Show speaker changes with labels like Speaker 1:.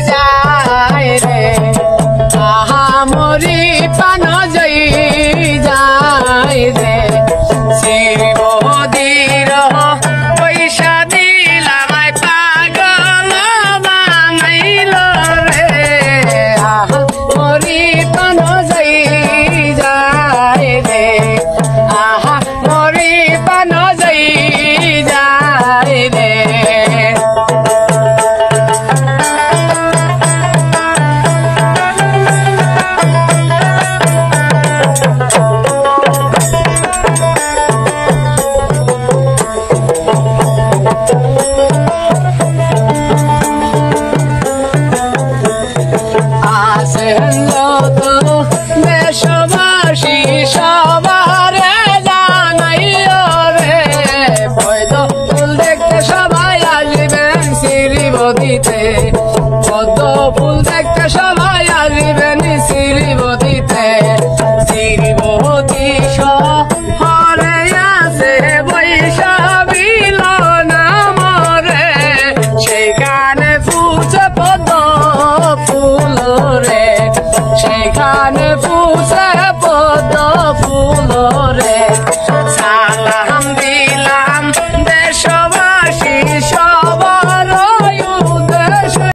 Speaker 1: যায় রে আহা মরি পান যাই যায় রে শিবদির পয়সা দিলামাই পাগল বানাইল রে আহা মরি পান যাই যায় রে আহা মরি পান যাই যায় রে দেশবাসী সবারে জানাইও রে পদ্ম ফুল দেখতে সবাই আসবেন শ্রীবতীতে পদ্ম ফুল দেখতে সবাই আসবেন শ্রীবতীতে শ্রীবতী শহরে আছে বৈশাখীল নামরে সেখানে ফুটে পদ্ম ফুল রে সেখানে ফুটে পদ্ম ফুল রে